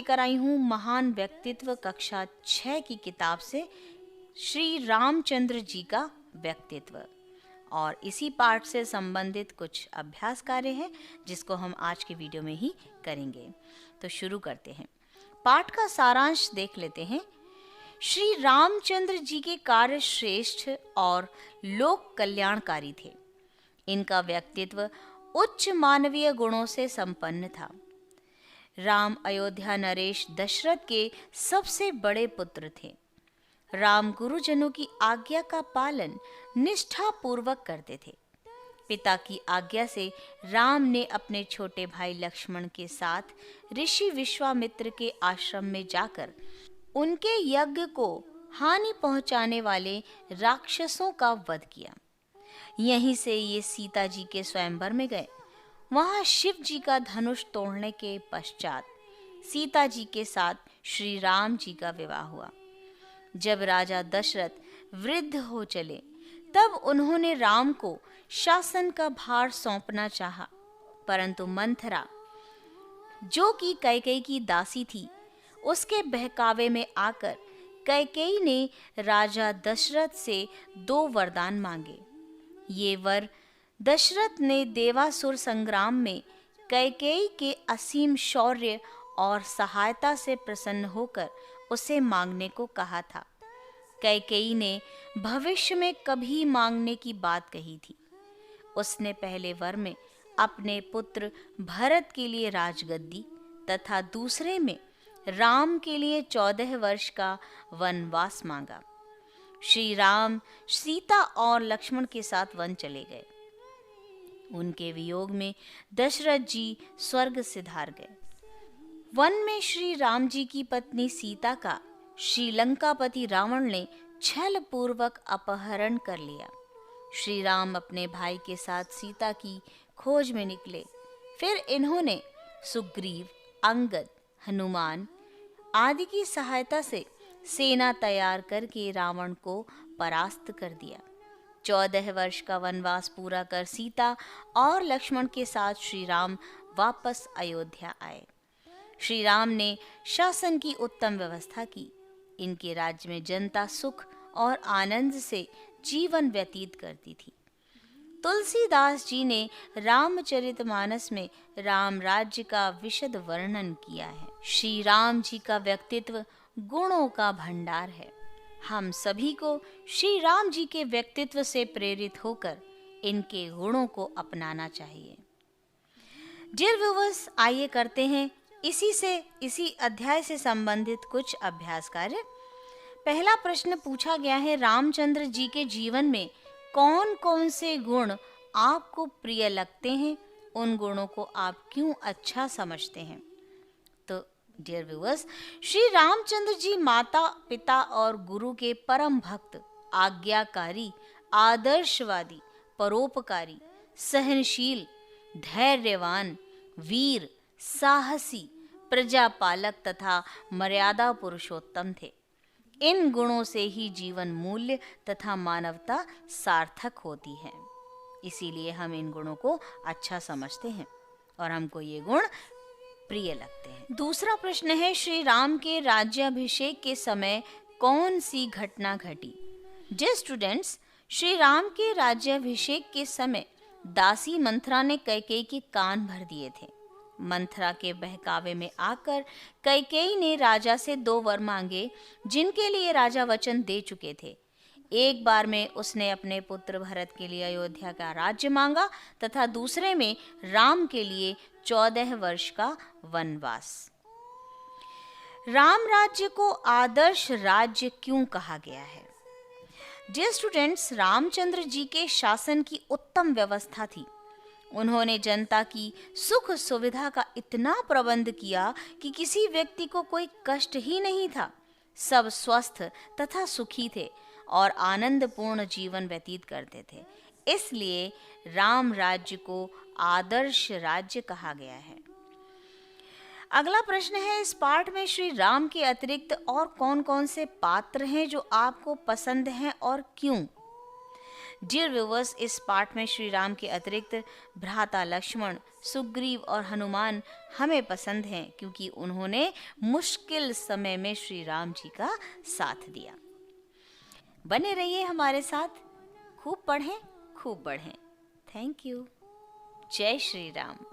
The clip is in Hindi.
लेकर आई हूँ महान व्यक्तित्व कक्षा 6 की किताब से श्री रामचंद्र जी का व्यक्तित्व, और इसी पाठ से संबंधित कुछ अभ्यास कार्य हैं जिसको हम आज के वीडियो में ही करेंगे। तो शुरू करते हैं। पाठ का सारांश देख लेते हैं। श्री रामचंद्र जी के कार्य श्रेष्ठ और लोक कल्याणकारी थे। इनका व्यक्तित्व उच्च मानवीय गुणों से संपन्न था। राम अयोध्या नरेश दशरथ के सबसे बड़े पुत्र थे। राम गुरुजनों की आज्ञा का पालन निष्ठा पूर्वक करते थे। पिता की आज्ञा से राम ने अपने छोटे भाई लक्ष्मण के साथ ऋषि विश्वामित्र के आश्रम में जाकर उनके यज्ञ को हानि पहुंचाने वाले राक्षसों का वध किया। यहीं से ये सीता जी के स्वयंवर में गए। वहां शिव जी का धनुष तोड़ने के पश्चात सीता जी के साथ श्री राम जी का विवाह हुआ। जब राजा दशरथ वृद्ध हो चले तब उन्होंने राम को शासन का भार सौंपना चाहा, परंतु मंथरा, जो कि कैकेयी की दासी थी, उसके बहकावे में आकर कैकेयी ने राजा दशरथ से 2 वरदान मांगे। ये वर दशरथ ने देवासुर संग्राम में कैकेयी के असीम शौर्य और सहायता से प्रसन्न होकर उसे मांगने को कहा था। कैकेयी ने भविष्य में कभी मांगने की बात कही थी। उसने पहले वर में अपने पुत्र भरत के लिए राजगद्दी तथा दूसरे में राम के लिए 14 वर्ष का वनवास मांगा। श्री राम सीता और लक्ष्मण के साथ वन चले गए। उनके वियोग में दशरथ जी स्वर्ग सिधार गए। वन में श्री राम जी की पत्नी सीता का श्रीलंकापति रावण ने छल पूर्वक अपहरण कर लिया। श्री राम अपने भाई के साथ सीता की खोज में निकले। फिर इन्होंने सुग्रीव, अंगद, हनुमान आदि की सहायता से सेना तैयार करके रावण को परास्त कर दिया। 14 वर्ष का वनवास पूरा कर सीता और लक्ष्मण के साथ श्री राम वापस अयोध्या आए। श्री राम ने शासन की उत्तम व्यवस्था की। इनके राज्य में जनता सुख और आनंद से जीवन व्यतीत करती थी। तुलसीदास जी ने रामचरितमानस में राम राज्य का विशद वर्णन किया है। श्री राम जी का व्यक्तित्व गुणों का भंडार है। हम सभी को श्री राम जी के व्यक्तित्व से प्रेरित होकर इनके गुणों को अपनाना चाहिए। डियर व्यूअर्स, आइए करते हैं इसी अध्याय से संबंधित कुछ अभ्यास कार्य। पहला प्रश्न पूछा गया है, रामचंद्र जी के जीवन में कौन कौन से गुण आपको प्रिय लगते हैं? उन गुणों को आप क्यों अच्छा समझते हैं? तो डियर व्यूअर्स, श्री रामचंद्र जी माता, पिता और गुरु के परम भक्त, आज्ञाकारी, आदर्शवादी, परोपकारी, सहनशील, धैर्यवान, वीर, साहसी, प्रजापालक तथा मर्यादा पुरुषोत्तम थे। इन गुणों से ही जीवन मूल्य तथा मानवता सार्थक होती है। इसीलिए हम इन गुणों को अच्छा समझते हैं और हमको ये गुण प्रिय लगते हैं। दूसरा प्रश्न है, श्री राम के राज्याभिषेक के समय कौन सी घटना घटी? डियर स्टूडेंट्स, श्री राम के राज्याभिषेक के समय दासी मंथरा ने कैकेयी के कान भर दिए थे। मंथरा के बहकावे में आकर कैकेयी ने राजा से 2 वर मांगे, जिनके लिए राजा वचन दे चुके थे। एक बार में उसने अपने पुत्र भरत के लिए अयोध्या का राज्य मांगा तथा दूसरे में राम के लिए 14 वर्ष का वनवास। राम राज्य को आदर्श राज्य क्यों कहा गया है? डियर स्टूडेंट्स, रामचंद्र जी के शासन की उत्तम व्यवस्था थी। उन्होंने जनता की सुख सुविधा का इतना प्रबंध किया कि किसी व्यक्ति को कोई कष्ट ही नहीं था। सब स्वस्थ तथा सुखी थे और आनंदपूर्ण जीवन व्यतीत करते थे। इसलिए राम राज्य को आदर्श राज्य कहा गया है। अगला प्रश्न है, इस पाठ में श्री राम के अतिरिक्त और कौन कौन से पात्र हैं जो आपको पसंद हैं और क्यों? डियर व्यूवर्स, इस पाठ में श्री राम के अतिरिक्त भ्राता लक्ष्मण, सुग्रीव और हनुमान हमें पसंद हैं क्योंकि उन्होंने मुश्किल समय में श्री राम जी का साथ दिया। बने रहिए हमारे साथ, खूब पढ़ें, खूब बढ़ें। Thank you. जय श्री राम।